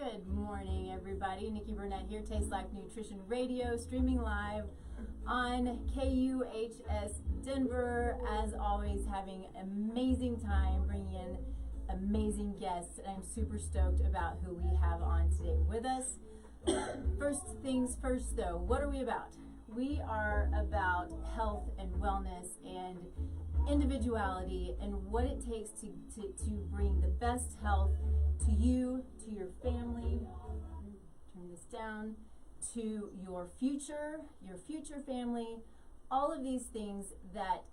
Good morning, everybody. Nikki Burnett here, Taste Life Nutrition Radio, streaming live on KUHS Denver. As always, having an amazing time, bringing in amazing guests, and I'm super stoked about who we have on today with us. First things first, though, what are we about? We are about health and wellness and individuality and what it takes to bring the best health to you, to your family, turn this down, to your future family, all of these things that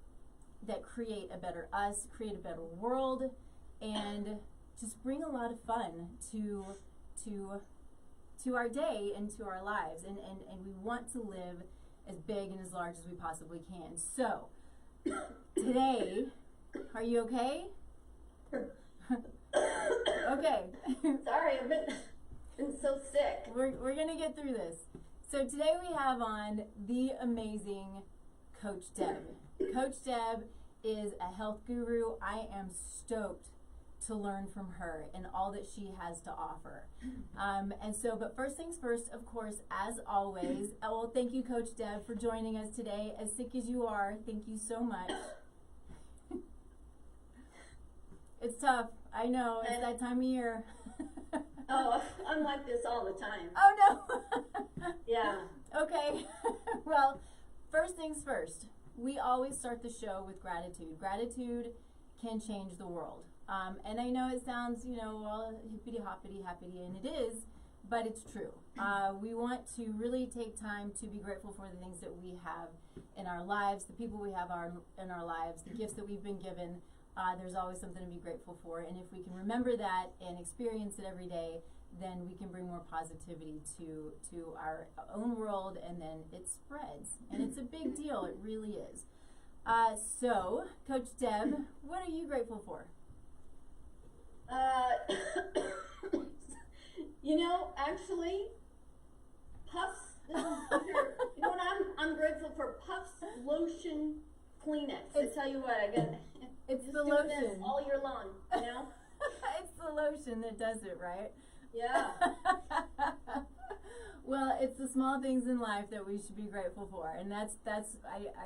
create a better us, create a better world, and just bring a lot of fun to our day and to our lives. And we want to live as big and as large as we possibly can. So, today, are you okay? Okay. Sorry, I've been so sick. We're gonna get through this. So today we have on the amazing Coach Deb. Coach Deb is a health guru. I am stoked to learn from her and all that she has to offer. But first things first, of course, as always, well, thank you, Coach Deb, for joining us today. As sick as you are, thank you so much. It's tough. I know. It's that time of year. Oh, I'm like this all the time. Oh, no. Yeah. Okay. Well, first things first. We always start the show with gratitude. Gratitude can change the world. And I know it sounds, all hippity-hoppity, and it is, but it's true. We want to really take time to be grateful for the things that we have in our lives, the people we have in our lives, the gifts that we've been given. There's always something to be grateful for. And if we can remember that and experience it every day, then we can bring more positivity to our own world, and then it spreads. And it's a big deal. It really is. So, Coach Deb, what are you grateful for? Actually, Puffs. You know what? I'm grateful for Puffs Lotion Kleenex. I tell you what, I got. It's just the doing lotion this all year long. It's the lotion that does it, right? Yeah. Well, it's the small things in life that we should be grateful for, and I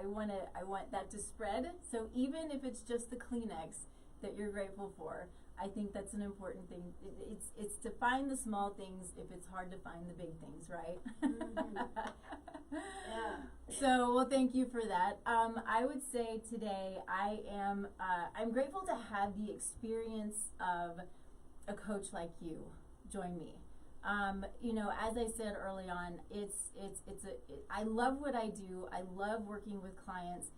want that to spread. So even if it's just the Kleenex that you're grateful for, I think that's an important thing. It's to find the small things if it's hard to find the big things, right? Mm-hmm. Yeah. So, well, thank you for that. I would say today I'm grateful to have the experience of a coach like you join me. As I said early on, I love what I do. I love working with clients.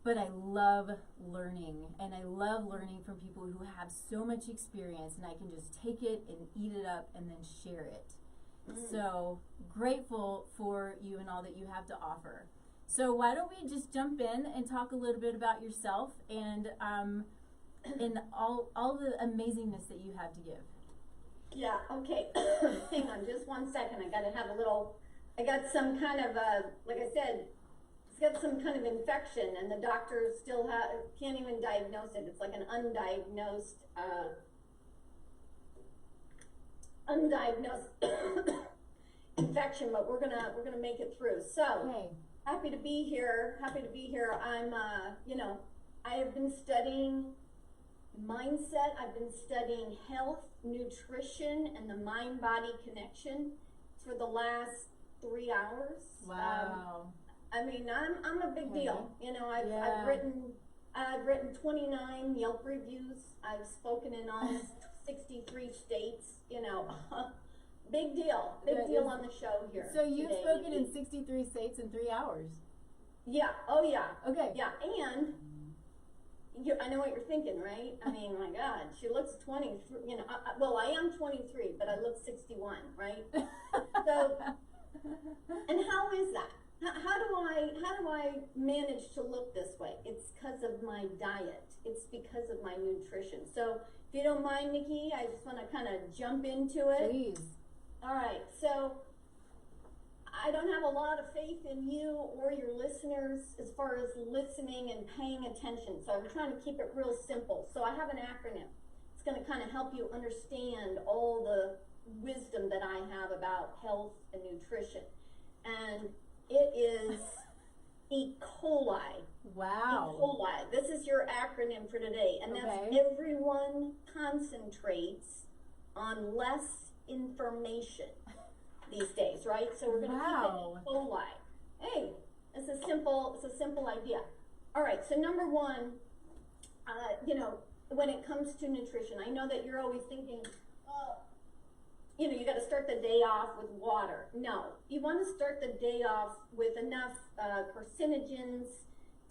But I love learning, and I love learning from people who have so much experience, and I can just take it and eat it up and then share it. So grateful for you and all that you have to offer. So why don't we just jump in and talk a little bit about yourself and all the amazingness that you have to give. Yeah, okay. Hang on just 1 second. I got some kind of, like I said, got some kind of infection, and the doctors still can't even diagnose it. It's like an undiagnosed infection, but we're gonna make it through. So happy to be here. I'm I have been studying mindset. I've been studying health, nutrition, and the mind-body connection for the last 3 hours. Wow. I'm a big deal. I've written 29 Yelp reviews. I've spoken in almost 63 states. Big deal. Big deal on the show here. So you've spoken in 63 states in 3 hours. Yeah. Oh yeah. Okay. Yeah, and I know what you're thinking, right? My God, she looks 23. I am 23, but I look 61, right? So, and how is that? How do I manage to look this way? It's because of my diet. It's because of my nutrition. So if you don't mind, Nikki, I just want to kind of jump into it. Please. All right. So I don't have a lot of faith in you or your listeners as far as listening and paying attention. So I'm trying to keep it real simple. So I have an acronym. It's going to kind of help you understand all the wisdom that I have about health and nutrition. And it is E. coli. Wow. E. coli. This is your acronym for today. And that's everyone concentrates on less information these days, right? So we're going to keep it E. coli. Hey, it's a simple idea. All right, so number one, you know, when it comes to nutrition, I know that you're always thinking, you know, you got to start the day off with water. No, you want to start the day off with enough carcinogens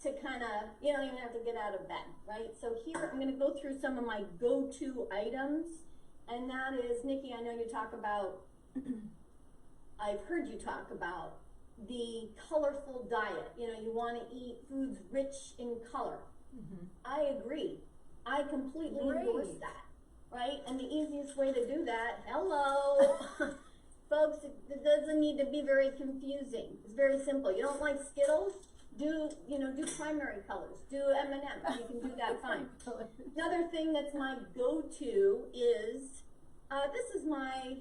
to kind of, you don't even have to get out of bed, right? So here, I'm going to go through some of my go-to items, and that is, Nikki, I know you talk about, I've heard you talk about the colorful diet. You know, you want to eat foods rich in color. Mm-hmm. I agree. I completely endorse that, right? And the easiest way to do that, hello, folks, it doesn't need to be very confusing. It's very simple. You don't like Skittles? Do primary colors. Do M&M's. You can do that fine. Another thing that's my go-to is, this is my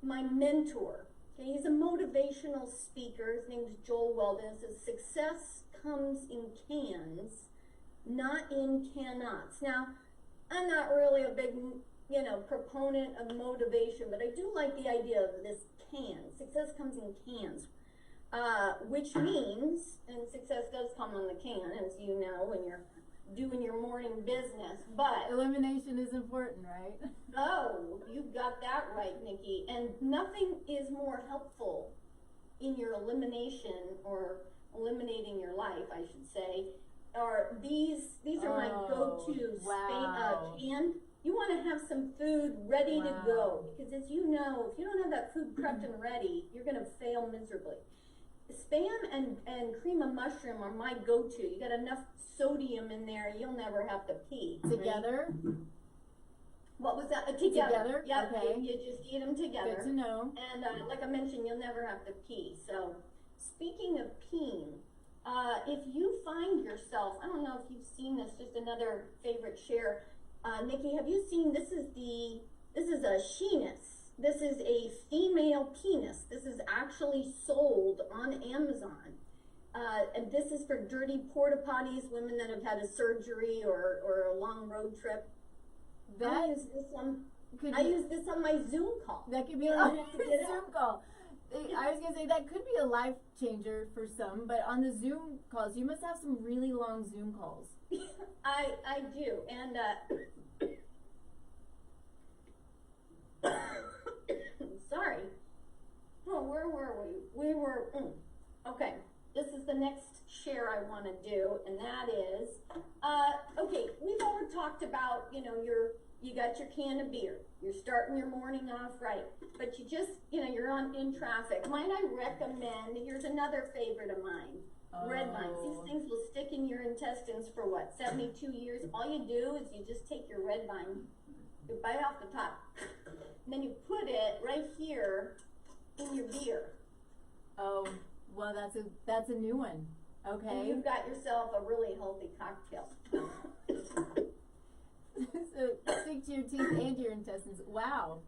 mentor. Okay, he's a motivational speaker. His name is Joel Weldon. It says, success comes in cans, not in cannots. Now, I'm not really a big, you know, proponent of motivation, but I do like the idea of this can. Success comes in cans, which means, and success does come on the can, as you know, when you're doing your morning business, but elimination is important, right? Oh, you got that right, Nikki. And nothing is more helpful in your elimination, or eliminating your life, I should say, are these are my go-to. Wow. Canned. You want to have some food ready to go, because as you know, if you don't have that food prepped and ready, you're going to fail miserably. Spam and cream of mushroom are my go-to. You got enough sodium in there, you'll never have to pee. Together? Right? What was that? Together. Yep. Okay. You just eat them together. Good to know. And like I mentioned, you'll never have to pee. So speaking of peeing, if you find yourself, I don't know if you've seen this, just another favorite share. Nikki, have you seen, this is a sheenus. This is a female penis. This is actually sold on Amazon. And this is for dirty porta potties, women that have had a surgery or a long road trip. I use this on my Zoom call. That could be a Zoom call. I was going to say that could be a life changer for some, but on the Zoom calls, you must have some really long Zoom calls. I do. And sorry. Oh, where were we? We were, okay. This is the next share I want to do, and that is, okay, we've already talked about, you know, you got your can of beer. You're starting your morning off right, but you just, you know, you're in traffic. Might I recommend, here's another favorite of mine, red vines. These things will stick in your intestines for what, 72 years? All you do is you just take your red vine, you bite off the top, and then you put it right here in your beer. Oh, well, that's a new one. Okay. And you've got yourself a really healthy cocktail. So stick to your teeth and your intestines. Wow.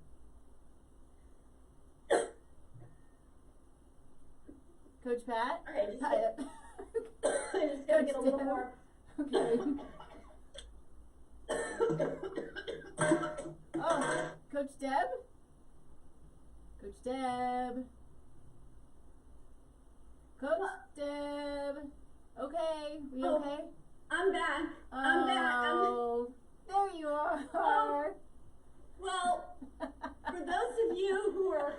Coach Pat? All right, I just gotta get a little more. Okay. Oh, Coach Deb? Coach Deb? Coach Deb? Okay, we okay? I'm back. Oh, I'm back. There you are. Well, for those of you who are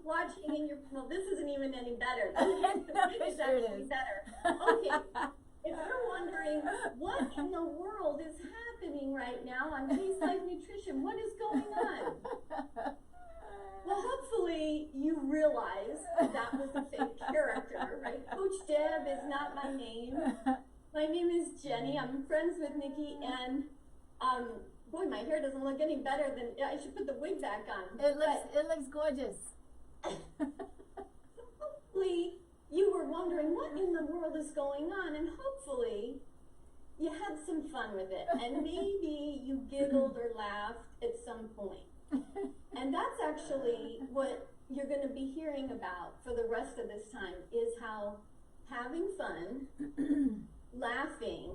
watching in your, well, this isn't even any better. It's actually better. Okay, if you're wondering what in the world is happening right now on Taste Life Nutrition, what is going on? Well, hopefully you realize that was a fake character, right? Coach Deb is not my name. My name is Jenny. I'm friends with Nikki, and boy, my hair doesn't look any better than, I should put the wig back on. It looks gorgeous. Hopefully you were wondering what in the world is going on, and hopefully you had some fun with it, and maybe you giggled or laughed at some point. And that's actually what you're going to be hearing about for the rest of this time, is how having fun, laughing,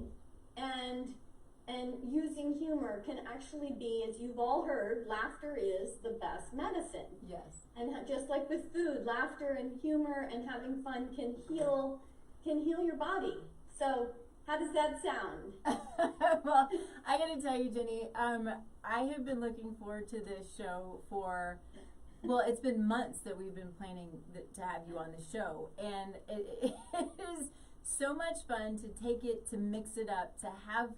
and using humor can actually be, as you've all heard, laughter is the best medicine. Yes. And just like with food, laughter and humor and having fun can heal your body. So how does that sound? Well, I gotta tell you, Jenny, I have been looking forward to this show for, well, it's been months that we've been planning to have you on the show, and it is so much fun to take it, to mix it up, to have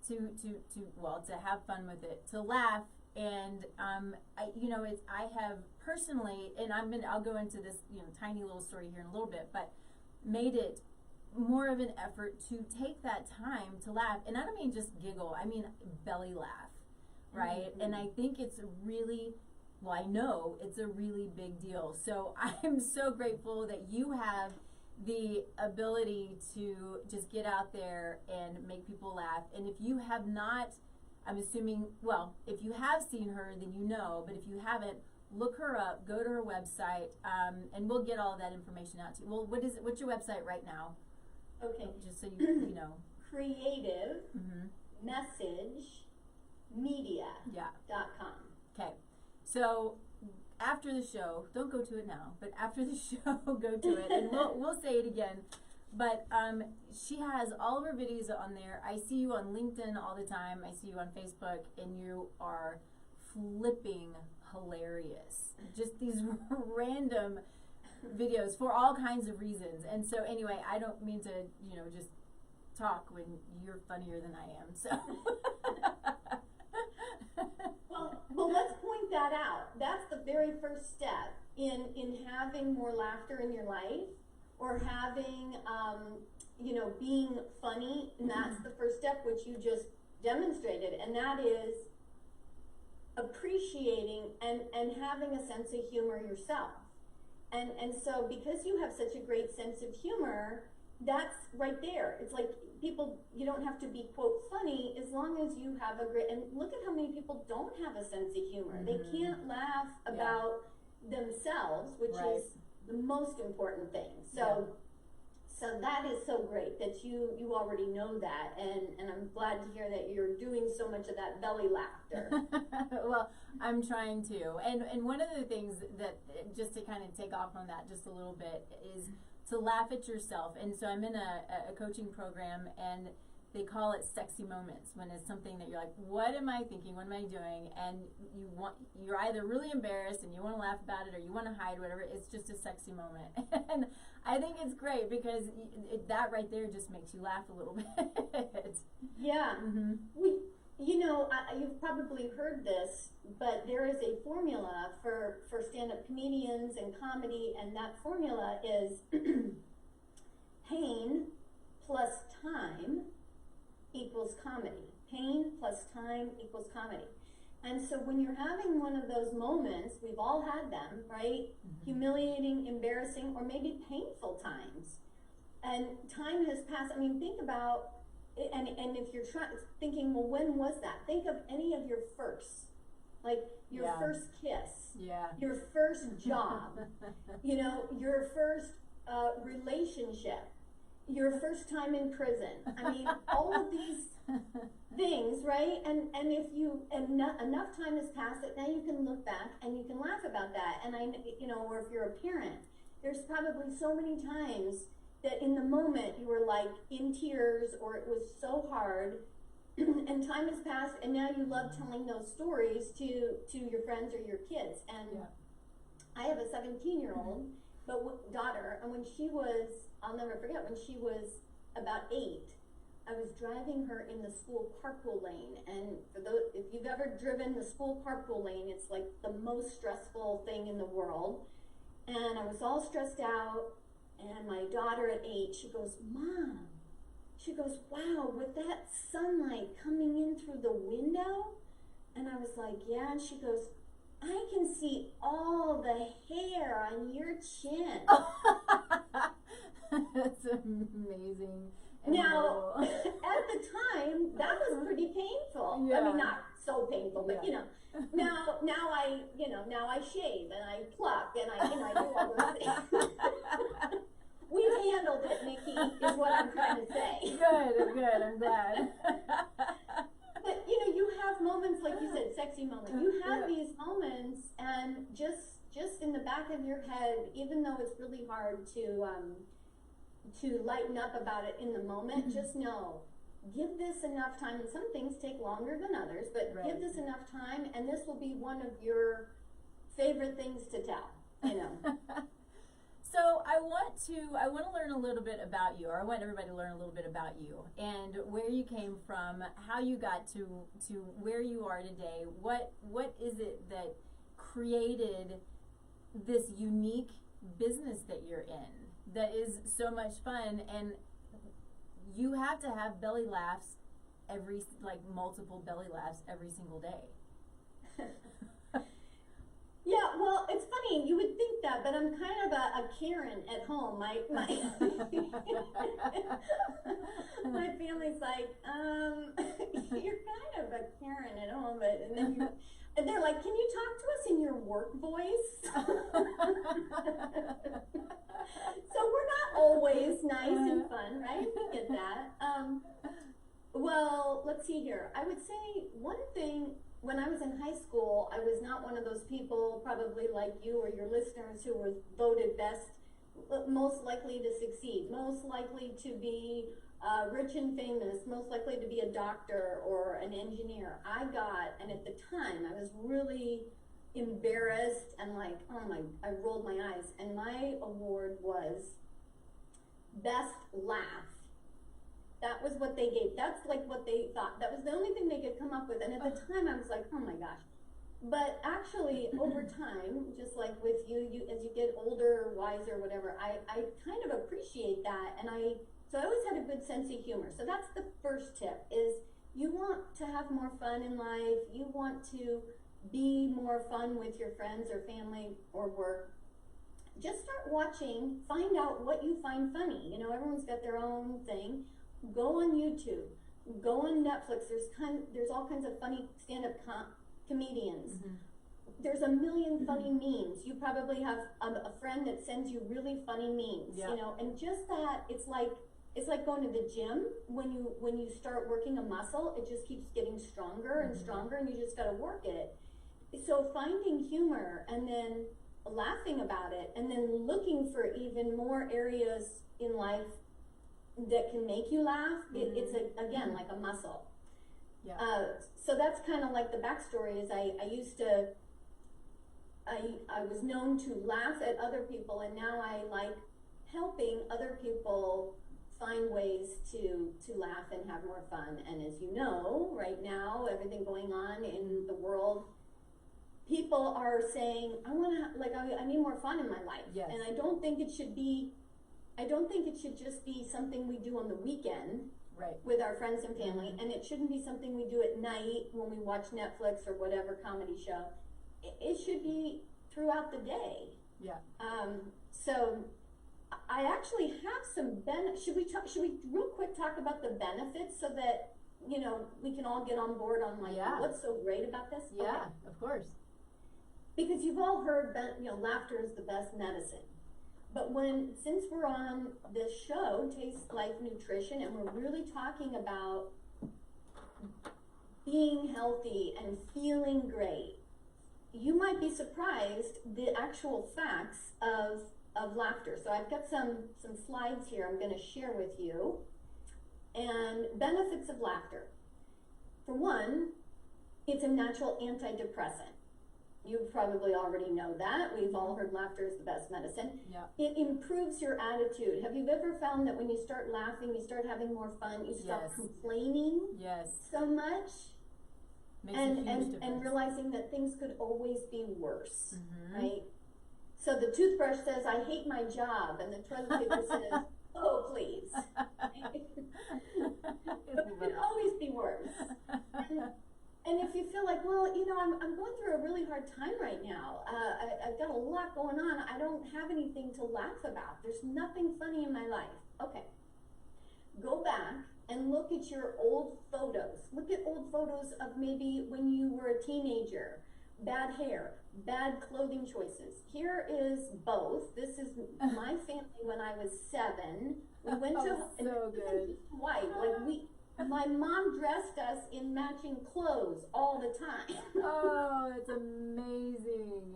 to have fun with it, to laugh, and I have personally, and I'll go into this tiny little story here in a little bit, but made it more of an effort to take that time to laugh, and I don't mean just giggle, I mean belly laugh, right? Mm-hmm. And I think it's really, well, I know it's a really big deal. So I'm so grateful that you have the ability to just get out there and make people laugh. And if you have not, I'm assuming, well, if you have seen her, then you know, but if you haven't, look her up, go to her website, and we'll get all of that information out to you. Well, what's your website right now? Okay. Just so you know. Creative message media.com. Okay. So after the show, don't go to it now, but after the show, go to it, and we'll say it again. But she has all of her videos on there. I see you on LinkedIn all the time. I see you on Facebook, and you are flipping hilarious. Just these random videos for all kinds of reasons. And so anyway, I don't mean to, just talk when you're funnier than I am. So well, let's point that out. That's the very first step in having more laughter in your life, or having being funny, and that's the first step, which you just demonstrated, and that is appreciating and having a sense of humor yourself. And so because you have such a great sense of humor, that's right there. It's like you don't have to be, quote, funny, as long as you have a great, and look at how many people don't have a sense of humor. They can't laugh about themselves, which is the most important thing. So that is so great that you already know that, and I'm glad to hear that you're doing so much of that belly laughter. Well, I'm trying to. And one of the things that, just to kind of take off on that just a little bit, is to laugh at yourself. And so I'm in a coaching program, and they call it sexy moments, when it's something that you're like, what am I thinking? What am I doing? And you're either really embarrassed and you want to laugh about it, or you want to hide, whatever. It's just a sexy moment. And I think it's great because that right there just makes you laugh a little bit. Yeah. Mm-hmm. You've probably heard this, but there is a formula for stand-up comedians and comedy, and that formula is pain plus time equals comedy. Pain plus time equals comedy. And so when you're having one of those moments, we've all had them, right? Humiliating, embarrassing, or maybe painful times. And time has passed. I mean, think about, and if you're thinking, well, when was that? Think of any of your firsts. Like your first kiss, your first job, your first relationship, your first time in prison. I mean, all of these things, right? And if enough time has passed, that now you can look back and you can laugh about that. And or if you're a parent, there's probably so many times that in the moment you were like in tears, or it was so hard, and time has passed, and now you love telling those stories to your friends or your kids. And I have a 17-year-old daughter, and when she was, I'll never forget, when she was about 8, I was driving her in the school carpool lane, and if you've ever driven the school carpool lane, it's like the most stressful thing in the world. And I was all stressed out, and my daughter at 8, she goes, Mom, she goes, wow, with that sunlight coming in through the window? And I was like, yeah. And she goes, I can see all the hair on your chin. That's amazing. Now, at the time, that was pretty painful. Yeah. I mean, not so painful, but you know, now I shave and I pluck and I do all those things. We've handled it, Nikki, is what I'm trying to say. Good, I'm glad. But you have moments, like you said, sexy moments. You have these moments, and just in the back of your head, even though it's really hard to lighten up about it in the moment, just know, give this enough time, and some things take longer than others, but give this enough time, and this will be one of your favorite things to tell, So I want to learn a little bit about you, or I want everybody to learn a little bit about you and where you came from, how you got to where you are today. What is it that created this unique business that you're in that is so much fun? And you have to have belly laughs multiple belly laughs every single day. Yeah, well, it's funny, you would think that, but I'm kind of a Karen at home. My my family's like, you're kind of a Karen at home, and they're like, can you talk to us in your work voice? So we're not always nice and fun, right? We get that. Well, let's see here. I would say one thing. When I was in high school, I was not one of those people, probably like you or your listeners, who was voted most likely to succeed, most likely to be rich and famous, most likely to be a doctor or an engineer. And at the time, I was really embarrassed and like, I rolled my eyes. And my award was Best Laugh. That was what they gave. That's like what they thought. That was the only thing they could come up with. And at the time, I was like, oh my gosh. But actually, over time, just like with you as you get older, wiser, whatever, I kind of appreciate that. So I always had a good sense of humor. So that's the first tip, is you want to have more fun in life. You want to be more fun with your friends or family or work. Just start watching, find out what you find funny. Everyone's got their own thing. Go on YouTube, go on Netflix. There's all kinds of funny stand-up comedians. Mm-hmm. There's a million funny memes. You probably have a friend that sends you really funny memes. And just that, it's like going to the gym. When you start working a muscle, it just keeps getting stronger and stronger, and you just got to work it. So finding humor and then laughing about it, and then looking for even more areas in life that can make you laugh. It's again like a muscle. Yeah. So that's kind of like the backstory. Is I was known to laugh at other people, and now I like helping other people find ways to laugh and have more fun. And as you know, right now, everything going on in the world, people are saying, I need more fun in my life. Yes. And I don't think it should just be something we do on the weekend with our friends and family, and it shouldn't be something we do at night when we watch Netflix or whatever comedy show. It should be throughout the day. Yeah. So I actually have some should we real quick talk about the benefits so that we can all get on board on what's so great about this? Yeah, okay. Of course. Because you've all heard that laughter is the best medicine. But since we're on this show, Taste Life Nutrition, and we're really talking about being healthy and feeling great, you might be surprised the actual facts of laughter. So I've got some slides here I'm going to share with you. And benefits of laughter. For one, it's a natural antidepressant. You probably already know that. We've all heard laughter is the best medicine. Yeah. It improves your attitude. Have you ever found that when you start laughing, you start having more fun, you stop complaining so much? And realizing that things could always be worse, right? So the toothbrush says, I hate my job, and the toilet paper says, oh, please. It could always be worse. And if you feel like, well, I'm going through a really hard time right now. I've got a lot going on. I don't have anything to laugh about. There's nothing funny in my life. Okay. go back and look at your old photos. Look at old photos of maybe when you were a teenager, bad hair, bad clothing choices. Here is both. This is my family when I was 7. We went to so good. White. My mom dressed us in matching clothes all the time. Oh, that's amazing.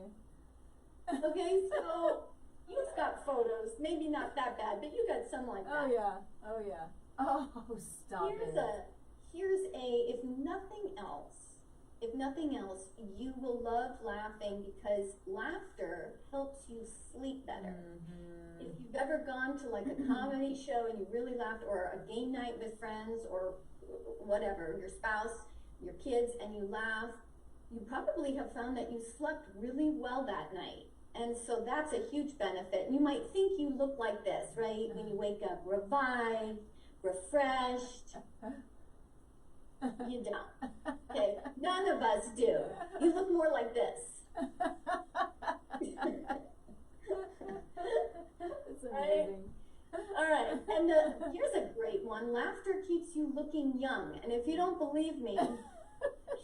Okay, so you've got photos, maybe not that bad, but you got some like that. Oh yeah, oh yeah. Oh, stop Here's it. if nothing else, you will love laughing because laughter helps you sleep better. Mm-hmm. If you've ever gone to like a comedy show and you really laughed, or a game night with friends, or whatever, your spouse, your kids, and you laugh, you probably have found that you slept really well that night. And so that's a huge benefit. You might think you look like this, right? When you wake up revived, refreshed. You don't. Okay, none of us do. You look more like this. It's amazing. All right, and here's a great one. Laughter keeps you looking young. And if you don't believe me,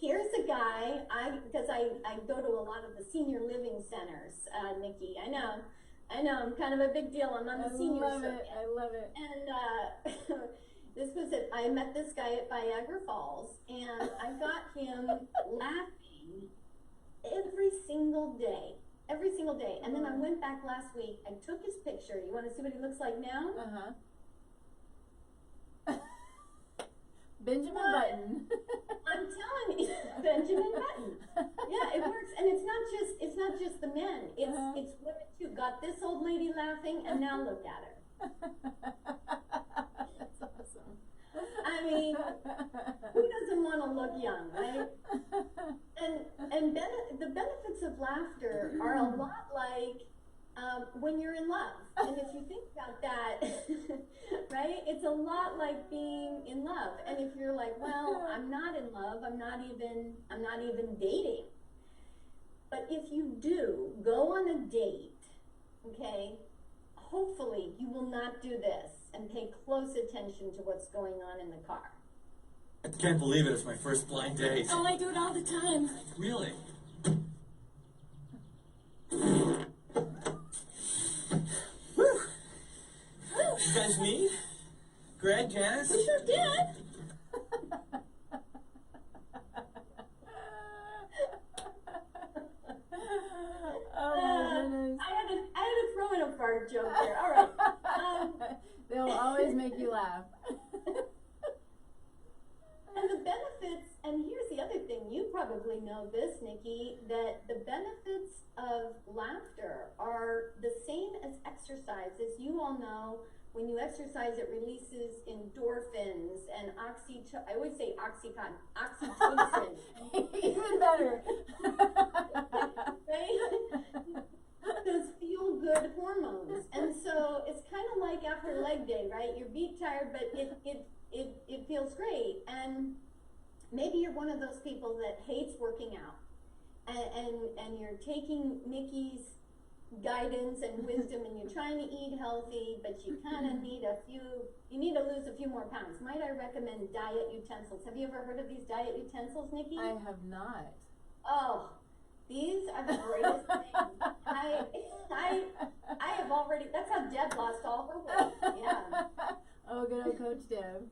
here's a guy, because I go to a lot of the senior living centers, Nikki. I know, I'm kind of a big deal. I'm on the senior circuit. I love it. And this was it. I met this guy at Niagara Falls, and I got him laughing every single day. And then I went back last week and took his picture. You want to see what he looks like now? Benjamin Button. I'm telling you, Benjamin Button. Yeah, it works, and it's not just the men. It's women too. Got this old lady laughing, and now look at her. That's awesome. I mean, who doesn't want to look young, right? And the benefits of laughter are a lot like when you're in love. And if you think about that, right, it's a lot like being in love. And if you're like, well, I'm not in love, I'm not even dating. But if you do go on a date, okay, hopefully you will not do this and pay close attention to what's going on in the car. I can't believe it. It's my first blind date. Oh, I do it all the time. Really? Whew. You guys meet? Greg, Janice? We sure did. Oh my goodness. I had to throw in a fart joke there. All right. They'll always make you laugh. And the benefits, and here's the other thing, you probably know this, Nikki, that the benefits of laughter are the same as exercise. As you all know, when you exercise, it releases endorphins and I always say oxytocin. Even better. Right? Those feel-good hormones. And so it's kind of like after leg day, right? You're beat tired, but it feels great. And maybe you're one of those people that hates working out, and you're taking Nikki's guidance and wisdom, and you're trying to eat healthy, but you kind of need to lose a few more pounds. Might I recommend diet utensils? Have you ever heard of these diet utensils, Nikki? I have not. Oh, these are the greatest things. I have already, that's how Deb lost all her weight. Yeah. Oh, good old Coach Deb.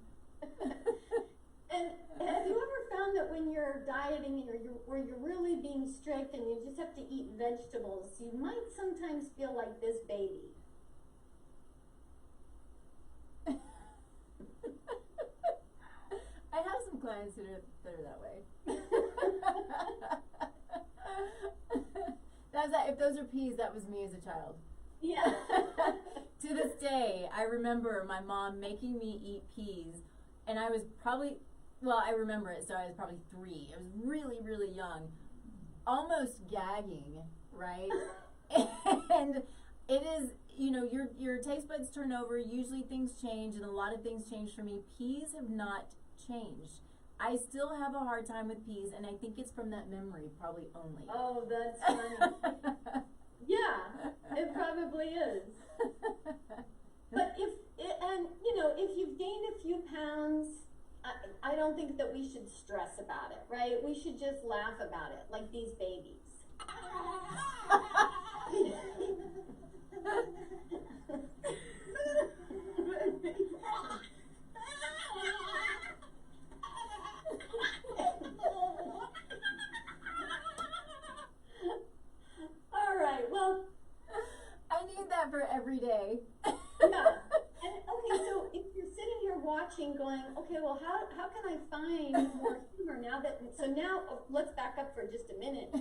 And have you ever found that when you're dieting or you're really being strict and you just have to eat vegetables, you might sometimes feel like this baby? I have some clients that are that way. If those are peas, that was me as a child. Yeah. To this day, I remember my mom making me eat peas, and I was probably, I remember it, so I was probably 3. I was really, really young, almost gagging, right? And it is, your taste buds turn over, usually things change, and a lot of things change for me. Peas have not changed. I still have a hard time with peas, and I think it's from that memory, probably only. Oh, that's funny. Yeah, it probably is. But if you've gained a few pounds, I don't think that we should stress about it, right? We should just laugh about it, like these babies. All right, well, I need that for every day. yeah. And okay, so if you're sitting here watching going, okay, well, how can I find more humor now let's back up for just a minute.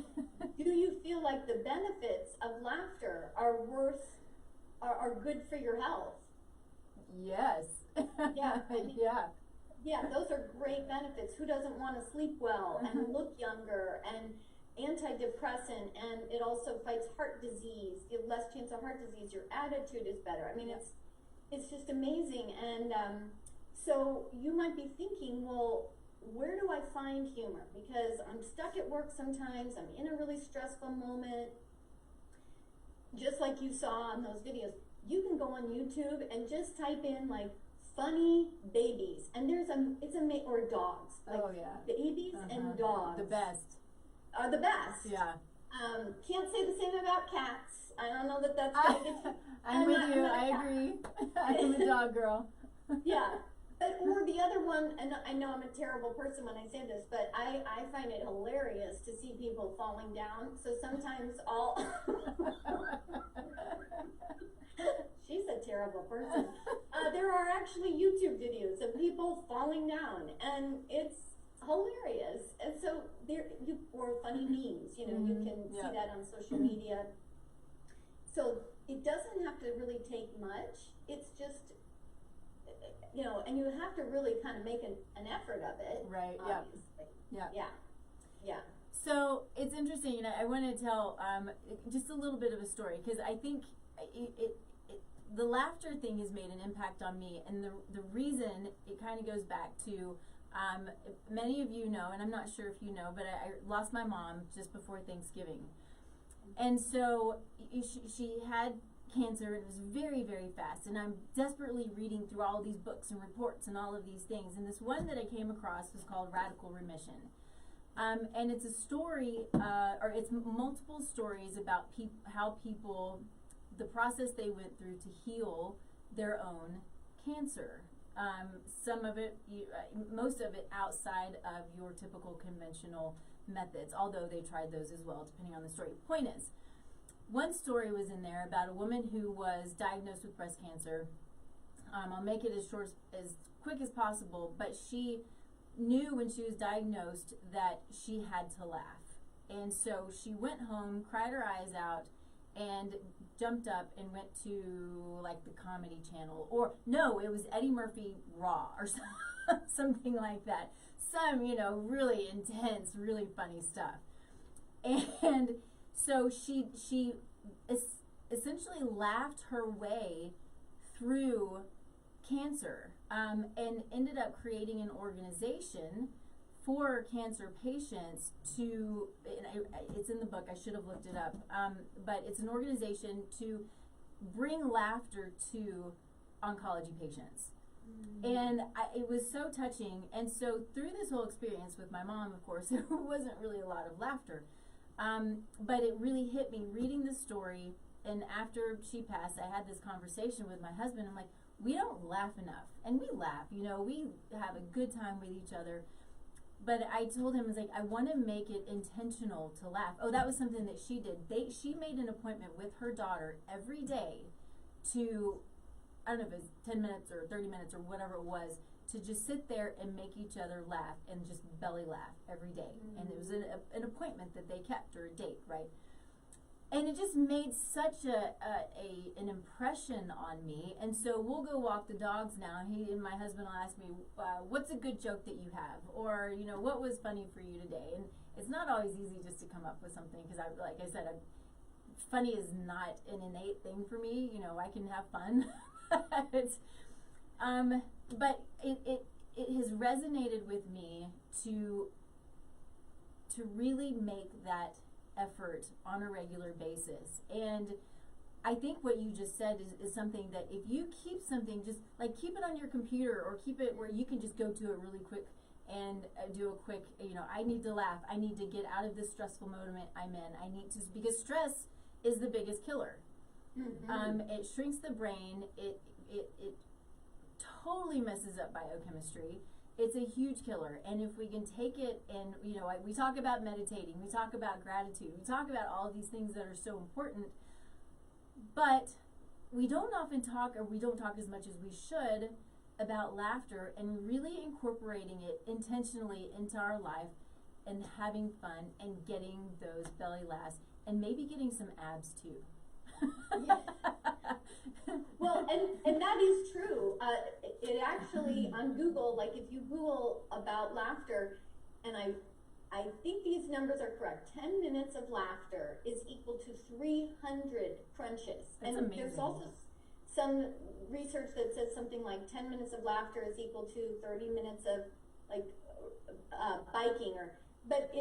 Do you feel like the benefits of laughter are good for your health? Yes. Yeah. Yeah. Yeah, those are great benefits. Who doesn't want to sleep well and look younger and antidepressant, and it also fights heart disease. You have less chance of heart disease. Your attitude is better. I mean, it's just amazing. And so you might be thinking, well, where do I find humor? Because I'm stuck at work sometimes. I'm in a really stressful moment. Just like you saw on those videos, you can go on YouTube and just type in like funny babies, and or dogs. Like, oh yeah. Babies and dogs. The best. Are the best. Yeah. Can't say the same about cats. I don't know that that's gonna get. I'm with you. I agree. I'm a dog girl. Yeah. Or the other one, and I know I'm a terrible person when I say this, but I find it hilarious to see people falling down. So sometimes she's a terrible person. There are actually YouTube videos of people falling down, and it's hilarious. And so or funny memes, you can see that on social media. So it doesn't have to really take much. It's just, and you have to really kind of make an effort of it. Right. Obviously. Yeah. So it's interesting, I want to tell just a little bit of a story, because I think the laughter thing has made an impact on me, and the reason it kind of goes back to many of you know, and I'm not sure if you know, but I lost my mom just before Thanksgiving, and so she had cancer. It was very, very fast, and I'm desperately reading through all these books and reports and all of these things, and this one that I came across was called Radical Remission. And it's a story, or it's multiple stories about how people, the process they went through to heal their own cancer. Some of it, most of it outside of your typical conventional methods, although they tried those as well, depending on the story. Point is, one story was in there about a woman who was diagnosed with breast cancer. I'll make it as quick as possible, but she knew when she was diagnosed that she had to laugh. And so she went home, cried her eyes out, and jumped up and went to like the Comedy Channel, or no, it was Eddie Murphy Raw or something like that. Some, really intense, really funny stuff. And so she essentially laughed her way through cancer, and ended up creating an organization for cancer patients to, it's in the book, I should have looked it up, but it's an organization to bring laughter to oncology patients. And it was so touching. And so through this whole experience with my mom, of course, there wasn't really a lot of laughter. But it really hit me reading the story. And after she passed, I had this conversation with my husband. I'm like, we don't laugh enough. And we laugh, we have a good time with each other. But I told him, I was like, I want to make it intentional to laugh. Oh, that was something that she did. She made an appointment with her daughter every day to, I don't know if it was 10 minutes or 30 minutes or whatever it was, to just sit there and make each other laugh and just belly laugh every day. Mm-hmm. And it was an appointment that they kept, or a date, right? And it just made such an impression on me. And so we'll go walk the dogs now. He and my husband will ask me, what's a good joke that you have? Or, what was funny for you today? And it's not always easy just to come up with something, because like I said, funny is not an innate thing for me. I can have fun. But it has resonated with me to really make that effort on a regular basis. And I think what you just said is something that if you keep something, just like keep it on your computer or keep it where you can just go to it really quick and do a quick, I need to laugh. I need to get out of this stressful moment I'm in. I need to, because stress is the biggest killer. Mm-hmm. It shrinks the brain. It totally messes up biochemistry. It's a huge killer. And if we can take it and, we talk about meditating, we talk about gratitude, we talk about all of these things that are so important, but we don't often talk, or we don't talk as much as we should, about laughter and really incorporating it intentionally into our life and having fun and getting those belly laughs and maybe getting some abs too. Yeah. Well, and that is true. It actually, on Google, like if you Google about laughter, and I think these numbers are correct, 10 minutes of laughter is equal to 300 crunches. That's and amazing. There's also some research that says something like 10 minutes of laughter is equal to 30 minutes of biking, but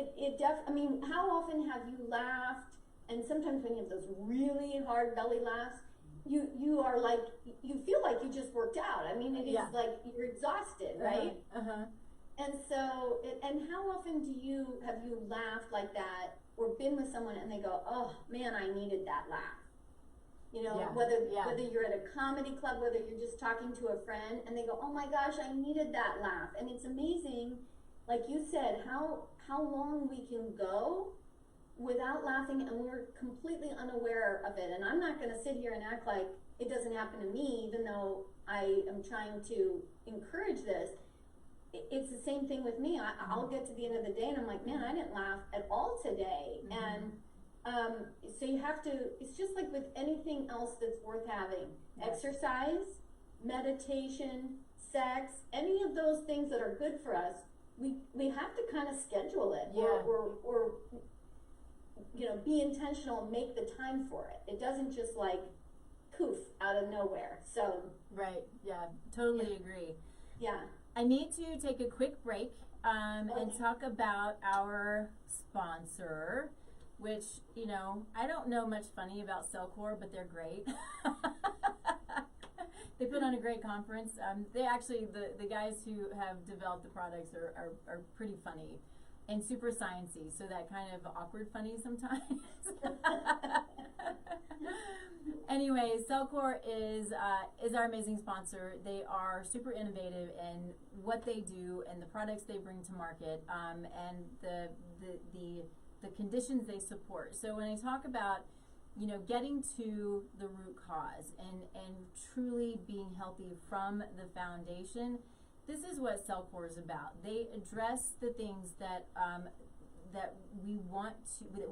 I mean, how often have you laughed? And sometimes when you have those really hard belly laughs, you are like, you feel like you just worked out. I mean, it is like you're exhausted, right? And so, and how often have you laughed like that or been with someone and they go, oh man, I needed that laugh? Whether you're at a comedy club, whether you're just talking to a friend and they go, oh my gosh, I needed that laugh. And it's amazing, like you said, how long we can go without laughing, and we're completely unaware of it. And I'm not going to sit here and act like it doesn't happen to me, even though I am trying to encourage this. It's the same thing with me. I'll get to the end of the day and I'm like, man, I didn't laugh at all today. And so you have to, it's just like with anything else that's worth having. Exercise, meditation, sex, any of those things that are good for us, we have to kind of schedule it or be intentional and make the time for it. It doesn't just like poof out of nowhere. So right, totally agree. Yeah. I need to take a quick break and talk about our sponsor, which, I don't know much funny about Cellcore, but they're great. They put on a great conference. They actually, the guys who have developed the products are pretty funny and super sciencey, so that kind of awkward funny sometimes. Anyway, Cellcore is our amazing sponsor. They are super innovative in what they do and the products they bring to market, and the conditions they support. So when I talk about, getting to the root cause and truly being healthy from the foundation, this is what Cellcore is about. They address the things that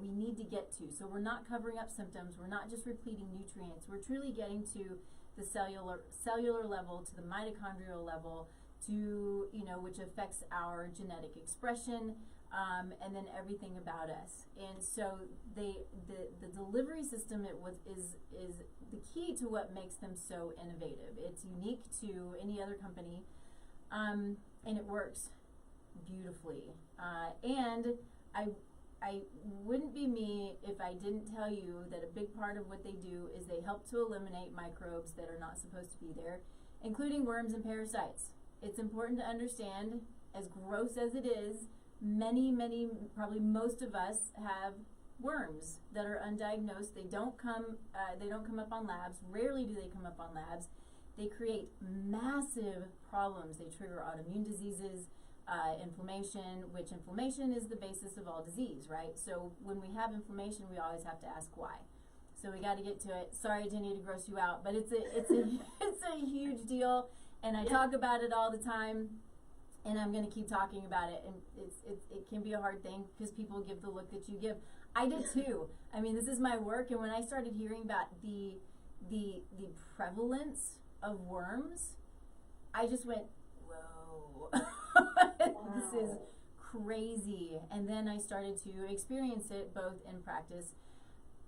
we need to get to. So we're not covering up symptoms. We're not just repleting nutrients. We're truly getting to the cellular level, to the mitochondrial level, to which affects our genetic expression, and then everything about us. And so the delivery system is the key to what makes them so innovative. It's unique to any other company, and it works beautifully. And I wouldn't be me if I didn't tell you that a big part of what they do is they help to eliminate microbes that are not supposed to be there, including worms and parasites. It's important to understand, as gross as it is, many, probably most of us have worms that are undiagnosed. They don't come up on labs. Rarely do they come up on labs. They create massive problems. They trigger autoimmune diseases, inflammation, which inflammation is the basis of all disease, right? So when we have inflammation, we always have to ask why. So we got to get to it. Sorry, Jenny, to gross you out, but it's a huge deal, and I talk about it all the time, and I'm going to keep talking about it. And it can be a hard thing because people give the look that you give. I did too. I mean, this is my work, and when I started hearing about the prevalence of worms, I just went, whoa. This is crazy. And then I started to experience it both in practice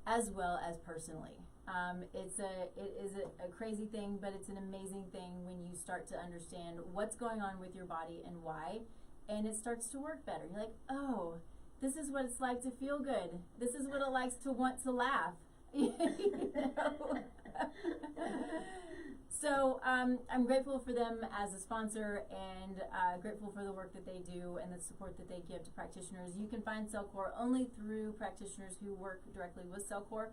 as well as personally. It is a crazy thing, but it's an amazing thing when you start to understand what's going on with your body and why, and it starts to work better. You're like, oh, this is what it's like to feel good. This is what it likes to want to laugh. So I'm grateful for them as a sponsor, and grateful for the work that they do and the support that they give to practitioners. You can find Cellcore only through practitioners who work directly with Cellcore.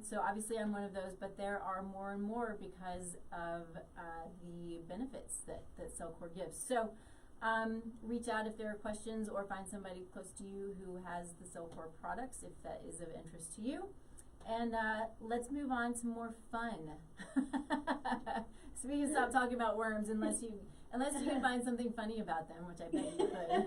So obviously I'm one of those, but there are more and more because of the benefits that Cellcore gives. So reach out if there are questions, or find somebody close to you who has the Cellcore products if that is of interest to you. And let's move on to more fun. So we can stop talking about worms unless you can find something funny about them, which I bet you could.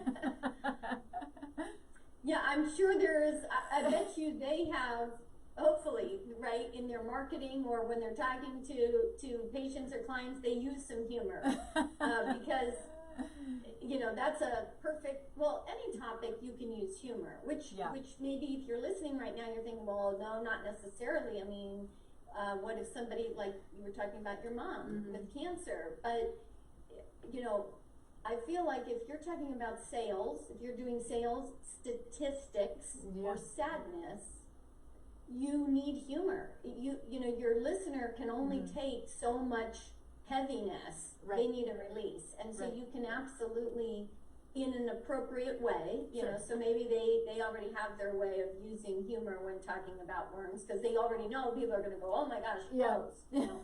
Yeah, I'm sure there's, I bet you they have, hopefully, right, in their marketing or when they're talking to patients or clients, they use some humor. Because, you know, that's a perfect, well, any topic you can use humor, which maybe if you're listening right now, you're thinking, well, no, not necessarily. I mean, what if somebody, like you were talking about your mom with cancer, but, you know, I feel like if you're talking about sales, if you're doing sales statistics or sadness, you need humor. You know, your listener can only take so much heaviness. Right. They need a release, and so you can absolutely, in an appropriate way, you know, so maybe they already have their way of using humor when talking about worms, because they already know people are going to go, oh my gosh, gross, you know.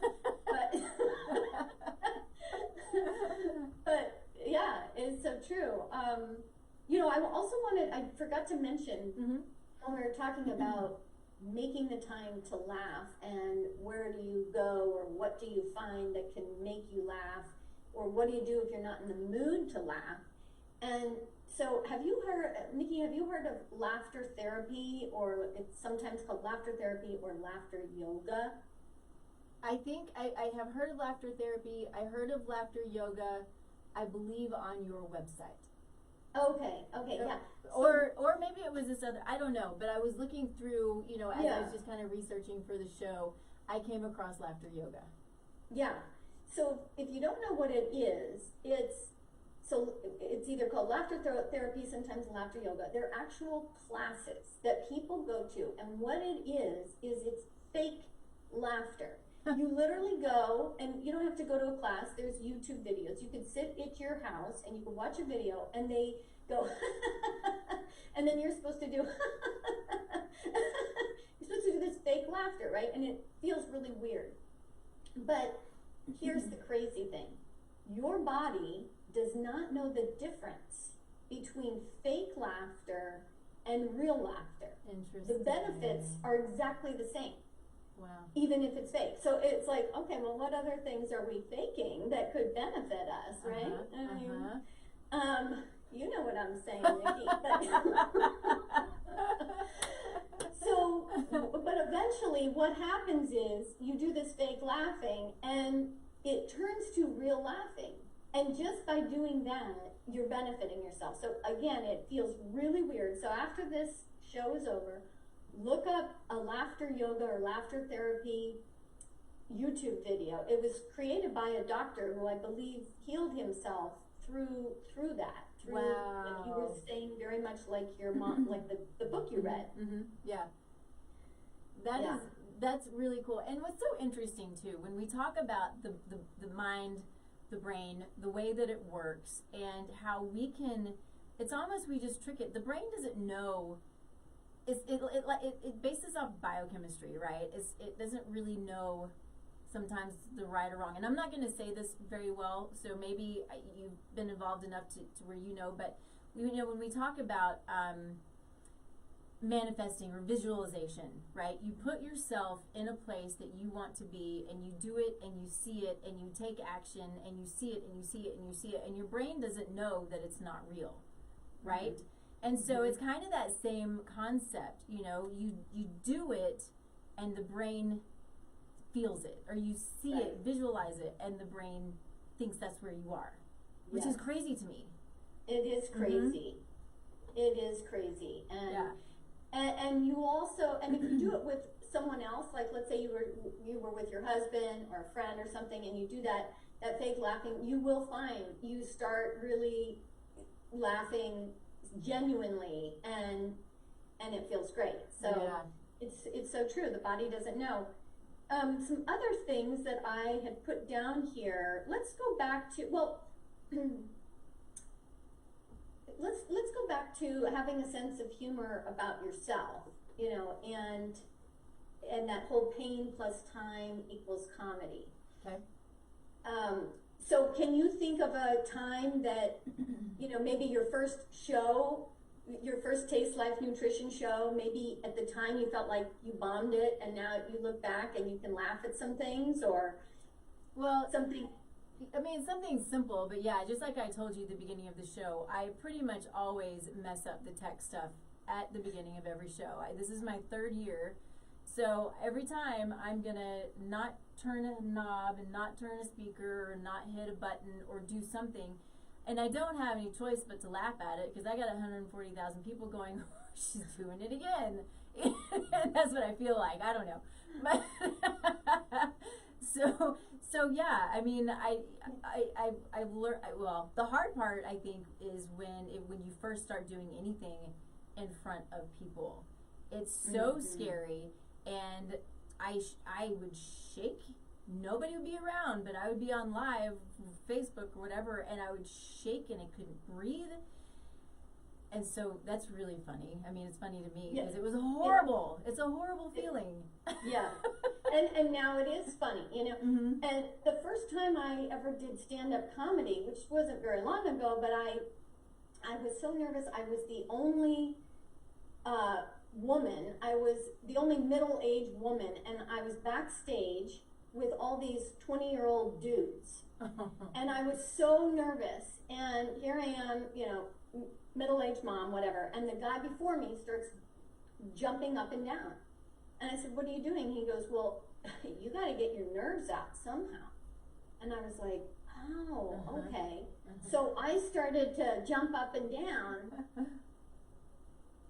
But yeah, it's so true. You know, I forgot to mention when we were talking about making the time to laugh, and where do you go, or what do you find that can make you laugh, or what do you do if you're not in the mood to laugh? And so Nikki, have you heard of laughter therapy, or it's sometimes called laughter therapy or laughter yoga? I think I have heard of laughter therapy. I heard of laughter yoga, I believe, on your website. Okay, yeah. Or maybe it was this other, I don't know, but I was looking through, you know, as I was just kind of researching for the show, I came across laughter yoga. Yeah. So if you don't know what it is, it's either called laughter therapy, sometimes laughter yoga. They're actual classes that people go to, and what it is it's fake laughter. You literally go, and you don't have to go to a class. There's YouTube videos. You can sit at your house and you can watch a video, and they go, and then you're supposed to do, you're supposed to do this fake laughter, right? And it feels really weird. But here's the crazy thing. Your body does not know the difference between fake laughter and real laughter. Interesting. The benefits are exactly the same. Wow. Even if it's fake. So it's like, okay, well, what other things are we faking that could benefit us, right? You know what I'm saying, Nikki. But eventually what happens is you do this fake laughing and it turns to real laughing. And just by doing that, you're benefiting yourself. So again, it feels really weird. So after this show is over, look up a laughter yoga or laughter therapy YouTube video. It was created by a doctor who I believe healed himself through that. Wow. Like you were saying, very much like your mom, like the book you read. Yeah. That's really cool. And what's so interesting too, when we talk about the mind, the brain, the way that it works, and how we can, it's almost we just trick it. The brain doesn't know. It bases off biochemistry, right? It doesn't really know sometimes the right or wrong. And I'm not going to say this very well, so maybe you've been involved enough to where you know, but you know, when we talk about manifesting or visualization, right? You put yourself in a place that you want to be, and you do it, and you see it, and you take action, and you see it, and you see it, and you see it, and your brain doesn't know that it's not real, right? And so it's kind of that same concept, you know, you do it and the brain feels it, or you see it, visualize it, and the brain thinks that's where you are, which is crazy to me. It is crazy. It is crazy. And you also, and if you do it with someone else, like let's say you were with your husband or a friend or something, and you do that fake laughing, you will find you start really laughing genuinely, and it feels great. So It's so true. The body doesn't know. Some other things that I had put down here. Let's go back to, well, let's go back to having a sense of humor about yourself, you know, and that whole pain plus time equals comedy. Okay. So can you think of a time that, you know, maybe your first show, your first Taste Life Nutrition show, maybe at the time you felt like you bombed it and now you look back and you can laugh at some things, or Well, something? I mean, something simple, but yeah, just like I told you at the beginning of the show, I pretty much always mess up the tech stuff at the beginning of every show. This is my 3rd year, so every time I'm gonna not turn a knob and not turn a speaker or not hit a button or do something, and I don't have any choice but to laugh at it because I got 140,000 people going, she's doing it again. And that's what I feel like. I don't know. But so yeah, I mean, I've learned, well, the hard part, I think, is when you first start doing anything in front of people. It's so scary, and I would shake. Nobody would be around, but I would be on live, Facebook or whatever, and I would shake and I couldn't breathe. And so that's really funny. I mean, it's funny to me because it was horrible. Yeah. It's a horrible feeling. Yeah. And now it is funny, you know. And the first time I ever did stand-up comedy, which wasn't very long ago, but I was so nervous. I was the only woman. I was the only middle-aged woman, and I was backstage with all these 20-year-old dudes. And I was so nervous. And here I am, you know, middle-aged mom, whatever, and the guy before me starts jumping up and down. And I said, what are you doing? He goes, well, you got to get your nerves out somehow. And I was like, oh, okay. So I started to jump up and down,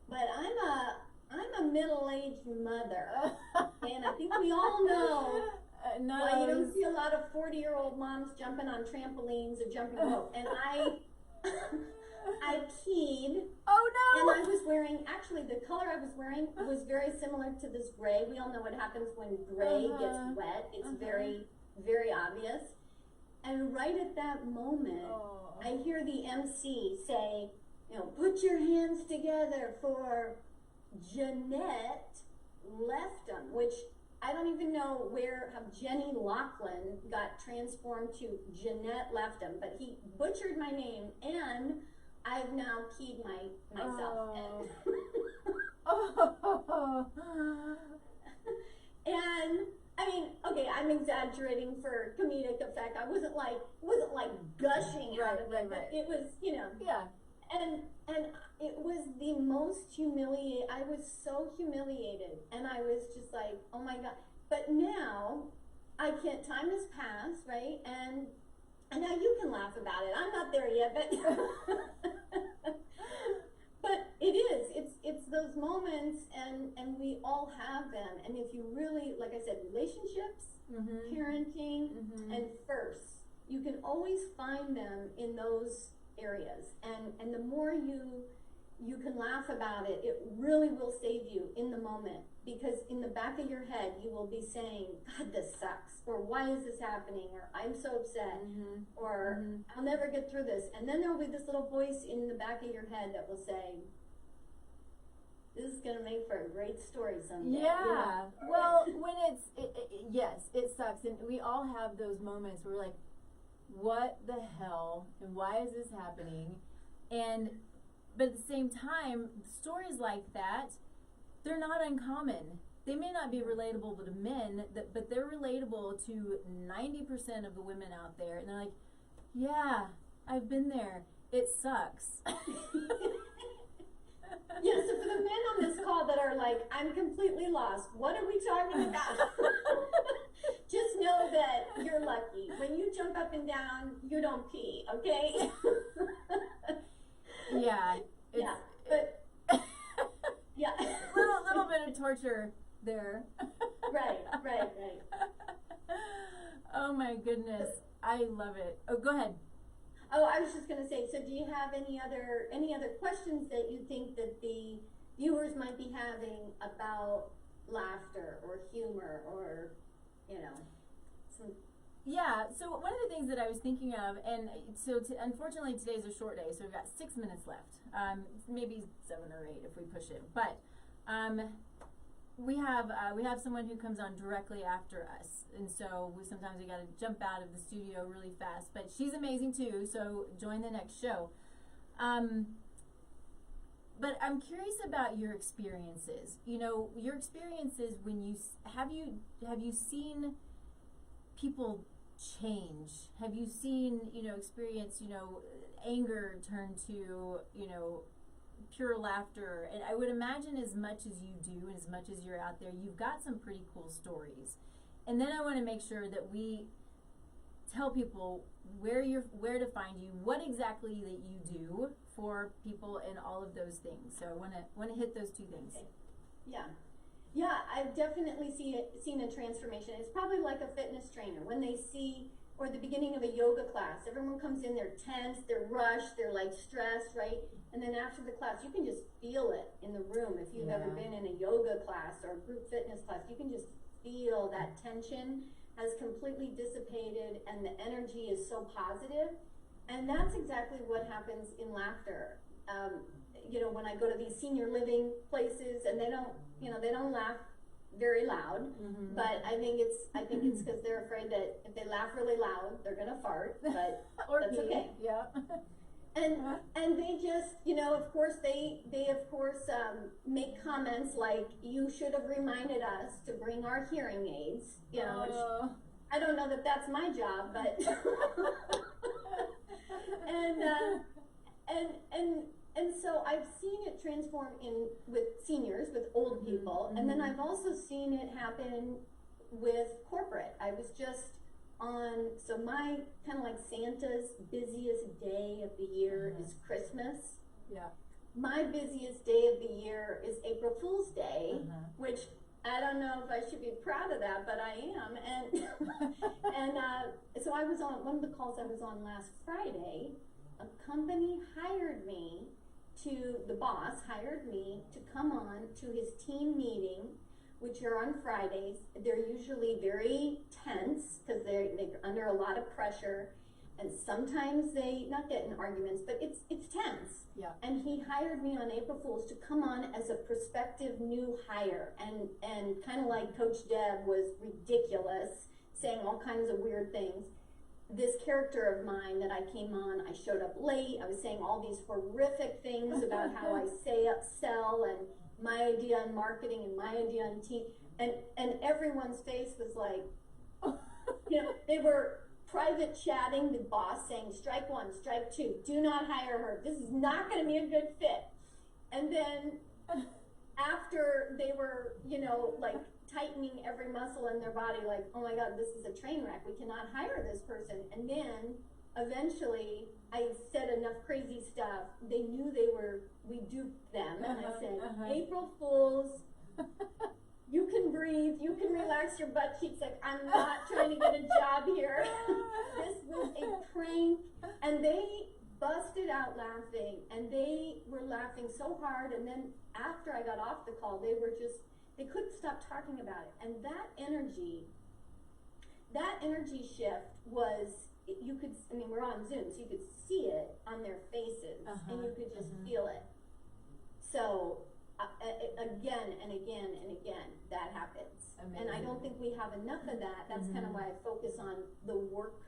but I'm a middle-aged mother, and I think we all know why you don't see a lot of 40-year-old moms jumping on trampolines or jumping rope. And I keyed. Oh no! And I was wearing, actually the color I was wearing was very similar to this gray. We all know what happens when gray gets wet. It's very, very obvious. And right at that moment, I hear the MC say, you know, put your hands together for Jeanette Lefton, which I don't even know how Jenny Locklin got transformed to Jeanette Lefton, but he butchered my name, and I've now keyed myself in. And I mean, okay, I'm exaggerating for comedic effect. I wasn't like gushing out of it, but it was, you know. Yeah. And it was the most humiliating. I was so humiliated, and I was just like, oh my God. But now, time has passed, right? And now you can laugh about it. I'm not there yet, but it is. It's those moments, and we all have them. And if you really, like I said, relationships, parenting, and first, you can always find them in those areas. And the more you can laugh about it, it really will save you in the moment. Because in the back of your head, you will be saying, God, this sucks, or why is this happening, or I'm so upset, or I'll never get through this. And then there will be this little voice in the back of your head that will say, this is going to make for a great story someday. Yeah. Well, when yes, it sucks. And we all have those moments where we're like, what the hell, and why is this happening? But at the same time, stories like that, they're not uncommon. They may not be relatable to men, but they're relatable to 90% of the women out there. And they're like, yeah, I've been there. It sucks. Yeah, so for the men on this call that are like, I'm completely lost, what are we talking about? Just know that you're lucky. When you jump up and down, you don't pee, okay? Yeah. Yeah, but yeah. little bit of torture there. Right. Oh my goodness, I love it. Oh, go ahead. Oh, I was just going to say, so do you have any other questions that you think that the viewers might be having about laughter or humor or, you know, some. Yeah, so one of the things that I was thinking of, and so unfortunately today's a short day, so we've got 6 minutes left, maybe 7 or 8 if we push it, but we have someone who comes on directly after us, and so sometimes we got to jump out of the studio really fast, but she's amazing too, so join the next show. But I'm curious about your experiences. You know, your experiences when you have you seen people change? Have you seen, experience, anger turn to, pure laughter? And I would imagine as much as you do and as much as you're out there, you've got some pretty cool stories. And then I want to make sure that we tell people where to find you, what exactly that you do for people, and all of those things. So I want to hit those two things. Okay. Yeah, I've definitely seen a transformation. It's probably like a fitness trainer. When they see, or the beginning of a yoga class, everyone comes in, they're tense, they're rushed, they're like stressed, right? And then after the class, you can just feel it in the room. If you've ever been in a yoga class or a group fitness class, you can just feel that tension has completely dissipated and the energy is so positive. And that's exactly what happens in laughter. When I go to these senior living places and they don't laugh very loud, but I think it's because they're afraid that if they laugh really loud, they're gonna fart, but that's okay. Yeah. And they just, of course, they make comments like, you should have reminded us to bring our hearing aids, which I don't know that that's my job, but and so I've seen it transform with seniors, with old people, and then I've also seen it happen with corporate. I was just so my kind of like Santa's busiest day of the year is Christmas. Yeah. My busiest day of the year is April Fool's Day, which I don't know if I should be proud of that, but I am. And so I was on one of the calls I was on last Friday. A company the boss hired me to come on to his team meeting, which are on Fridays. They're usually very tense because they're under a lot of pressure, and sometimes they not get in arguments, but it's tense. Yeah. And he hired me on April Fool's to come on as a prospective new hire, and kind of like Coach Deb was ridiculous, saying all kinds of weird things. This character of mine that I came on, I showed up late, I was saying all these horrific things about how I sell and my idea on marketing and my idea on team, and everyone's face was like, they were private chatting the boss saying, strike one, strike two, do not hire her, this is not going to be a good fit. And then after they were, like tightening every muscle in their body, like, oh my God, this is a train wreck, we cannot hire this person. And then eventually I said enough crazy stuff, they knew we duped them, and I said, April Fools, you can breathe, you can relax your butt cheeks, like, I'm not trying to get a job here. This was a prank. And they busted out laughing, and they were laughing so hard, and then after I got off the call, they couldn't stop talking about it. And that energy shift was, we're on Zoom, so you could see it on their faces, and you could just feel it. So, again and again and again, that happens. Amazing. And I don't think we have enough of that. That's kind of why I focus on the work,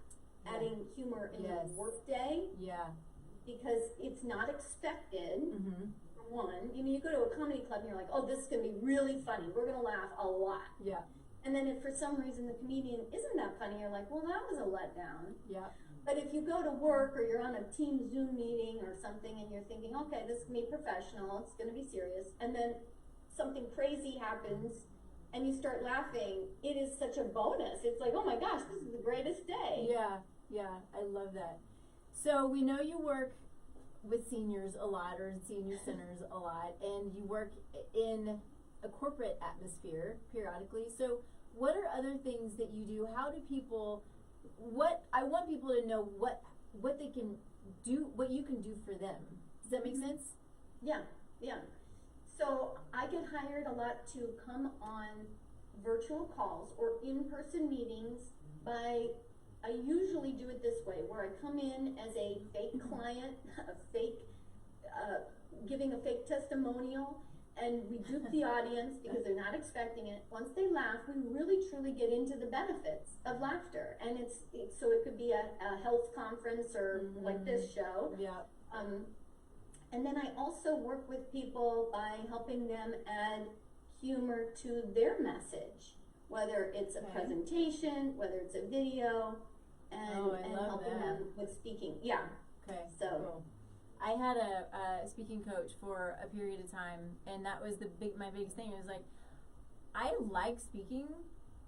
adding humor in the work day. Yeah. Because it's not expected. One, you go to a comedy club and you're like, oh, this is going to be really funny. We're going to laugh a lot. Yeah. And then if for some reason the comedian isn't that funny, you're like, well, that was a letdown. Yeah. But if you go to work or you're on a team Zoom meeting or something and you're thinking, okay, this is going to be professional, it's going to be serious, and then something crazy happens and you start laughing, it is such a bonus. It's like, oh my gosh, this is the greatest day. Yeah, I love that. So we know you work with seniors a lot, or in senior centers a lot, and you work in a corporate atmosphere periodically. So what are other things that you do? How do people, I want people to know what they can do, what you can do for them. Does that make sense? Yeah. So I get hired a lot to come on virtual calls or in-person meetings I usually do it this way, where I come in as a fake client, giving a fake testimonial, and we dupe the audience because they're not expecting it. Once they laugh, we really truly get into the benefits of laughter. And so it could be a health conference or like this show. Yeah. And then I also work with people by helping them add humor to their message, whether it's a presentation, whether it's a video, and helping them with speaking. Yeah. Okay. So. Cool. I had a speaking coach for a period of time, and that was my biggest thing. It was like, I like speaking,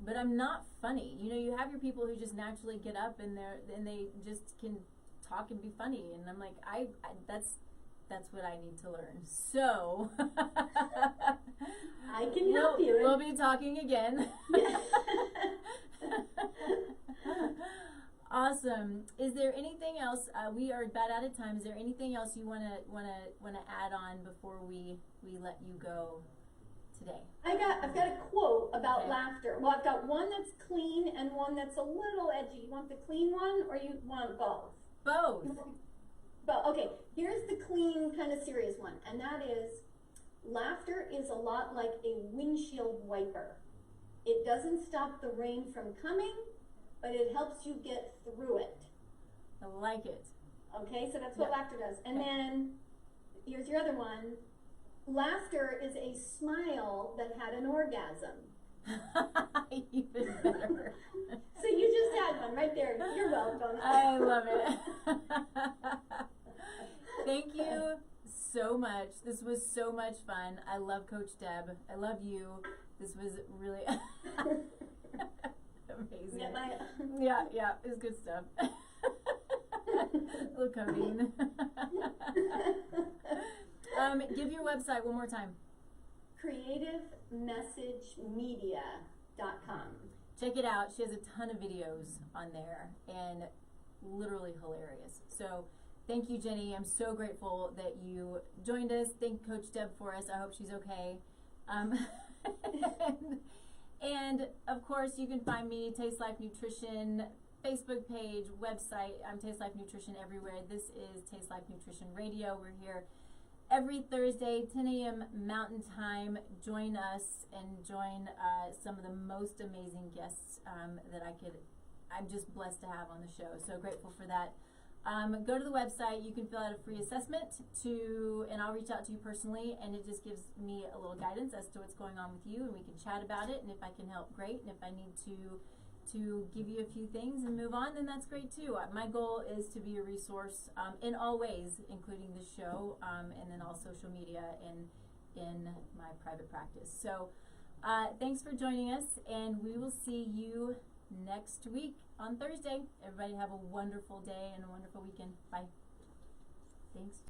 but I'm not funny. You know, you have your people who just naturally get up and they just can talk and be funny, and I'm like, that's what I need to learn. So I can help you. We'll be talking again. Awesome. Is there anything else? We are about out of time. Is there anything else you wanna add on before we let you go today? I've got a quote about laughter. Well, I've got one that's clean and one that's a little edgy. You want the clean one or you want both? Both. But okay, here's the clean, kind of serious one, and that is, laughter is a lot like a windshield wiper. It doesn't stop the rain from coming, but it helps you get through it. I like it. Okay, so that's what laughter does. And then, here's your other one. Laughter is a smile that had an orgasm. Even better. So you just had one right there. You're welcome. I love it. Thank you so much. This was so much fun. I love Coach Deb. I love you. This was really amazing. Yeah, it was good stuff. A little codeine. Give your website one more time. CreativeMessageMedia.com. Check it out. She has a ton of videos on there and literally hilarious. So thank you, Jenny. I'm so grateful that you joined us. Thank Coach Deb for us. I hope she's okay. And of course, you can find me, Taste Life Nutrition, Facebook page, website. I'm Taste Life Nutrition everywhere. This is Taste Life Nutrition Radio. We're here every Thursday, 10 a.m. Mountain Time. Join us and join some of the most amazing guests that I'm just blessed to have on the show. So grateful for that. Go to the website. You can fill out a free assessment and I'll reach out to you personally, and it just gives me a little guidance as to what's going on with you, and we can chat about it. And if I can help, great. And if I need to give you a few things and move on, then that's great too. My goal is to be a resource in all ways, including this show, and then all social media and in my private practice. So thanks for joining us, and we will see you next week on Thursday. Everybody have a wonderful day and a wonderful weekend. Bye. Thanks.